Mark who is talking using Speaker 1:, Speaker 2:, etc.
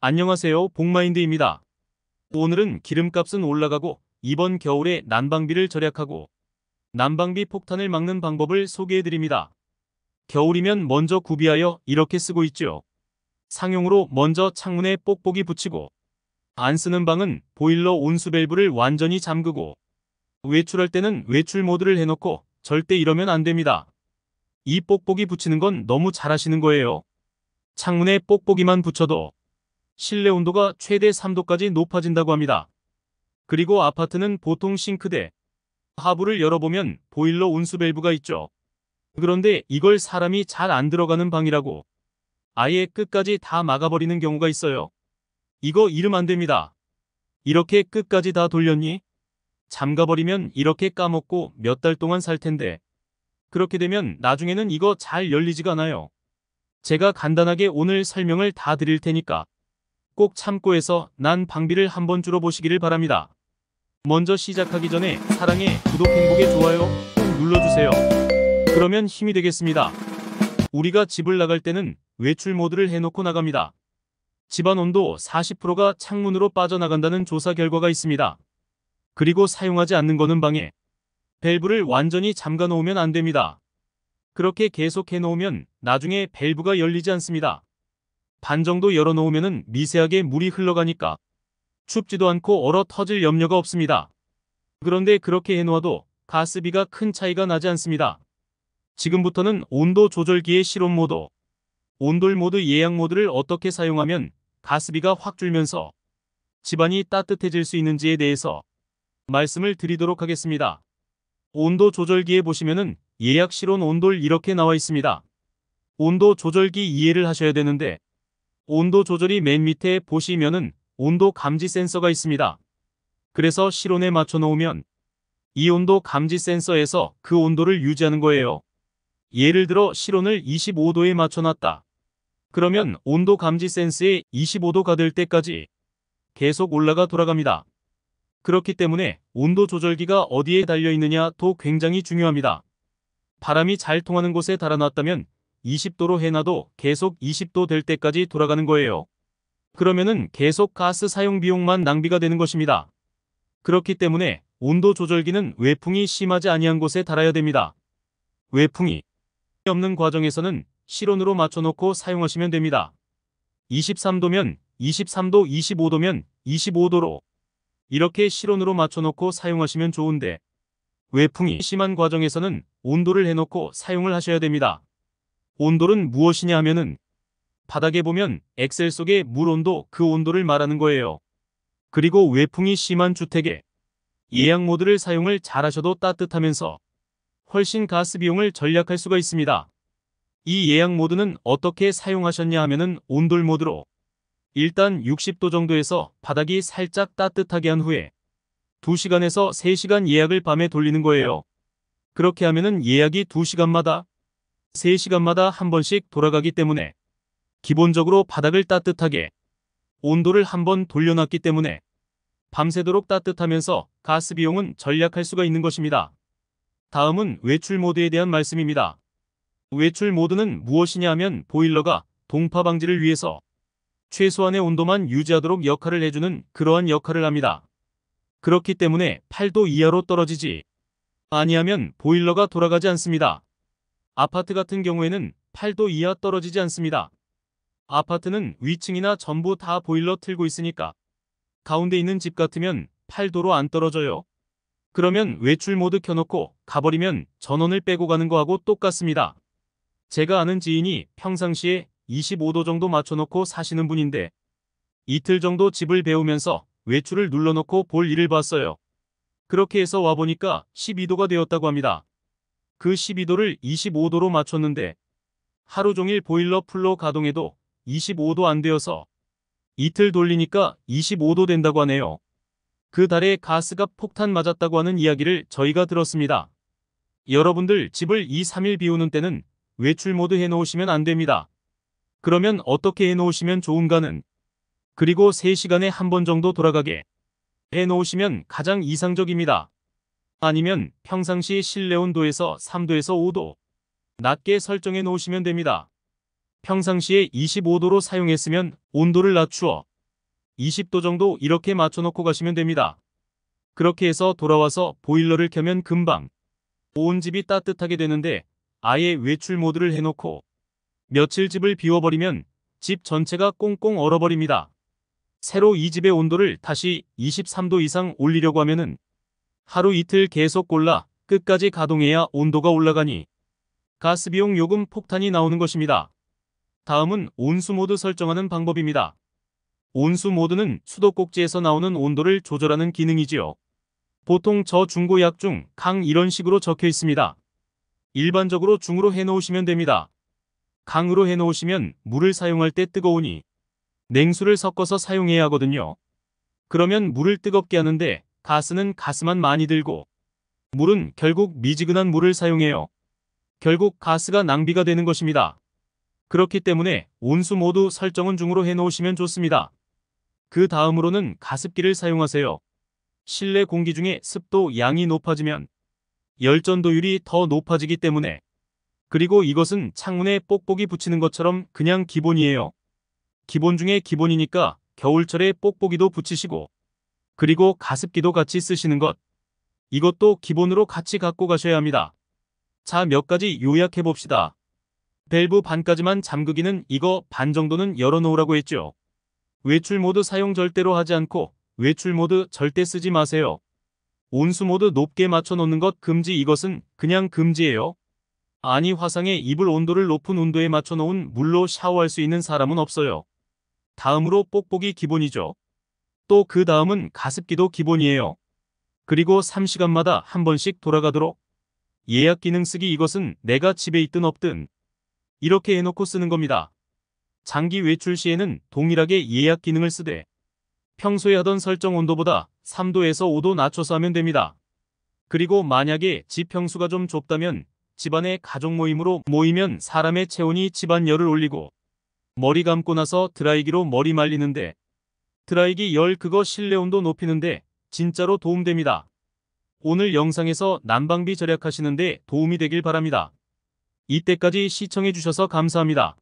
Speaker 1: 안녕하세요, 복마인드입니다. 오늘은 기름값은 올라가고 이번 겨울에 난방비를 절약하고 난방비 폭탄을 막는 방법을 소개해드립니다. 겨울이면 먼저 구비하여 이렇게 쓰고 있죠. 상용으로 먼저 창문에 뽁뽁이 붙이고 안 쓰는 방은 보일러 온수 밸브를 완전히 잠그고 외출할 때는 외출 모드를 해놓고 절대 이러면 안 됩니다. 이 뽁뽁이 붙이는 건 너무 잘하시는 거예요. 창문에 뽁뽁이만 붙여도 실내 온도가 최대 3도까지 높아진다고 합니다. 그리고 아파트는 보통 싱크대, 하부를 열어보면 보일러 온수 밸브가 있죠. 그런데 이걸 사람이 잘 안 들어가는 방이라고 아예 끝까지 다 막아버리는 경우가 있어요. 이거 이러면 안 됩니다. 이렇게 끝까지 다 돌렸니? 잠가버리면 이렇게 까먹고 몇 달 동안 살 텐데 그렇게 되면 나중에는 이거 잘 열리지가 않아요. 제가 간단하게 오늘 설명을 다 드릴 테니까 꼭 참고해서 난 방비를 한번 줄여보시기를 바랍니다. 먼저 시작하기 전에 사랑해, 구독, 행복의 좋아요 꼭 눌러주세요. 그러면 힘이 되겠습니다. 우리가 집을 나갈 때는 외출 모드를 해놓고 나갑니다. 집안 온도 40%가 창문으로 빠져나간다는 조사 결과가 있습니다. 그리고 사용하지 않는 거는 방에 밸브를 완전히 잠가 놓으면 안 됩니다. 그렇게 계속 해놓으면 나중에 밸브가 열리지 않습니다. 반 정도 열어놓으면 미세하게 물이 흘러가니까 춥지도 않고 얼어 터질 염려가 없습니다. 그런데 그렇게 해놓아도 가스비가 큰 차이가 나지 않습니다. 지금부터는 온도 조절기의 실온 모드, 온돌 모드, 예약 모드를 어떻게 사용하면 가스비가 확 줄면서 집안이 따뜻해질 수 있는지에 대해서 말씀을 드리도록 하겠습니다. 온도 조절기에 보시면은 예약 실온 온돌 이렇게 나와 있습니다. 온도 조절기 이해를 하셔야 되는데 온도 조절이 맨 밑에 보시면은 온도 감지 센서가 있습니다. 그래서 실온에 맞춰 놓으면 이 온도 감지 센서에서 그 온도를 유지하는 거예요. 예를 들어 실온을 25도에 맞춰 놨다. 그러면 온도 감지 센서에 25도가 될 때까지 계속 올라가 돌아갑니다. 그렇기 때문에 온도 조절기가 어디에 달려 있느냐도 굉장히 중요합니다. 바람이 잘 통하는 곳에 달아놨다면 20도로 해놔도 계속 20도 될 때까지 돌아가는 거예요. 그러면은 계속 가스 사용 비용만 낭비가 되는 것입니다. 그렇기 때문에 온도 조절기는 외풍이 심하지 아니한 곳에 달아야 됩니다. 외풍이 없는 과정에서는 실온으로 맞춰놓고 사용하시면 됩니다. 23도면 23도, 25도면 25도로 이렇게 실온으로 맞춰놓고 사용하시면 좋은데 외풍이 심한 과정에서는 온도를 해놓고 사용을 하셔야 됩니다. 온돌은 무엇이냐 하면은 바닥에 보면 엑셀 속의 물 온도, 그 온도를 말하는 거예요. 그리고 외풍이 심한 주택에 예약 모드를 사용을 잘 하셔도 따뜻하면서 훨씬 가스 비용을 절약할 수가 있습니다. 이 예약 모드는 어떻게 사용하셨냐 하면은 온돌 모드로 일단 60도 정도에서 바닥이 살짝 따뜻하게 한 후에 2시간에서 3시간 예약을 밤에 돌리는 거예요. 그렇게 하면은 예약이 2시간마다 3시간마다 한 번씩 돌아가기 때문에 기본적으로 바닥을 따뜻하게 온도를 한번 돌려놨기 때문에 밤새도록 따뜻하면서 가스 비용은 절약할 수가 있는 것입니다. 다음은 외출 모드에 대한 말씀입니다. 외출 모드는 무엇이냐 하면 보일러가 동파 방지를 위해서 최소한의 온도만 유지하도록 역할을 해주는 그러한 역할을 합니다. 그렇기 때문에 8도 이하로 떨어지지 아니하면 보일러가 돌아가지 않습니다. 아파트 같은 경우에는 8도 이하 떨어지지 않습니다. 아파트는 위층이나 전부 다 보일러 틀고 있으니까 가운데 있는 집 같으면 8도로 안 떨어져요. 그러면 외출 모드 켜놓고 가버리면 전원을 빼고 가는 거하고 똑같습니다. 제가 아는 지인이 평상시에 25도 정도 맞춰놓고 사시는 분인데 이틀 정도 집을 배우면서 외출을 눌러놓고 볼 일을 봤어요. 그렇게 해서 와보니까 12도가 되었다고 합니다. 그 12도를 25도로 맞췄는데 하루 종일 보일러 풀로 가동해도 25도 안 되어서 이틀 돌리니까 25도 된다고 하네요. 그 달에 가스가 폭탄 맞았다고 하는 이야기를 저희가 들었습니다. 여러분들 집을 2, 3일 비우는 때는 외출 모드 해놓으시면 안 됩니다. 그러면 어떻게 해놓으시면 좋은가는 그리고 3시간에 한 번 정도 돌아가게 해놓으시면 가장 이상적입니다. 아니면 평상시 실내 온도에서 3도에서 5도 낮게 설정해 놓으시면 됩니다. 평상시에 25도로 사용했으면 온도를 낮추어 20도 정도 이렇게 맞춰놓고 가시면 됩니다. 그렇게 해서 돌아와서 보일러를 켜면 금방 온 집이 따뜻하게 되는데 아예 외출 모드를 해놓고 며칠 집을 비워버리면 집 전체가 꽁꽁 얼어버립니다. 새로 이 집의 온도를 다시 23도 이상 올리려고 하면은 하루 이틀 계속 골라 끝까지 가동해야 온도가 올라가니 가스비용 요금 폭탄이 나오는 것입니다. 다음은 온수 모드 설정하는 방법입니다. 온수 모드는 수도꼭지에서 나오는 온도를 조절하는 기능이지요. 보통 저중고 약 중 강 이런 식으로 적혀 있습니다. 일반적으로 중으로 해놓으시면 됩니다. 강으로 해놓으시면 물을 사용할 때 뜨거우니 냉수를 섞어서 사용해야 하거든요. 그러면 물을 뜨겁게 하는데 가스는 가스만 많이 들고 물은 결국 미지근한 물을 사용해요. 결국 가스가 낭비가 되는 것입니다. 그렇기 때문에 온수 모드 설정은 중으로 해놓으시면 좋습니다. 그 다음으로는 가습기를 사용하세요. 실내 공기 중에 습도 양이 높아지면 열전도율이 더 높아지기 때문에, 그리고 이것은 창문에 뽁뽁이 붙이는 것처럼 그냥 기본이에요. 기본 중에 기본이니까 겨울철에 뽁뽁이도 붙이시고 그리고 가습기도 같이 쓰시는 것, 이것도 기본으로 같이 갖고 가셔야 합니다. 자, 몇 가지 요약해 봅시다. 밸브 반까지만 잠그기는 이거 반 정도는 열어놓으라고 했죠. 외출 모드 사용 절대로 하지 않고 외출 모드 절대 쓰지 마세요. 온수 모드 높게 맞춰 놓는 것 금지, 이것은 그냥 금지예요. 아니, 화상에 이불 온도를 높은 온도에 맞춰 놓은 물로 샤워할 수 있는 사람은 없어요. 다음으로 뽁뽁이 기본이죠. 또 그 다음은 가습기도 기본이에요. 그리고 3시간마다 한 번씩 돌아가도록 예약 기능 쓰기, 이것은 내가 집에 있든 없든 이렇게 해놓고 쓰는 겁니다. 장기 외출 시에는 동일하게 예약 기능을 쓰되 평소에 하던 설정 온도보다 3도에서 5도 낮춰서 하면 됩니다. 그리고 만약에 집 평수가 좀 좁다면 집안에 가족 모임으로 모이면 사람의 체온이 집안 열을 올리고 머리 감고 나서 드라이기로 머리 말리는데 드라이기 열 그거 실내 온도 높이는데 진짜로 도움됩니다. 오늘 영상에서 난방비 절약하시는데 도움이 되길 바랍니다. 이때까지 시청해주셔서 감사합니다.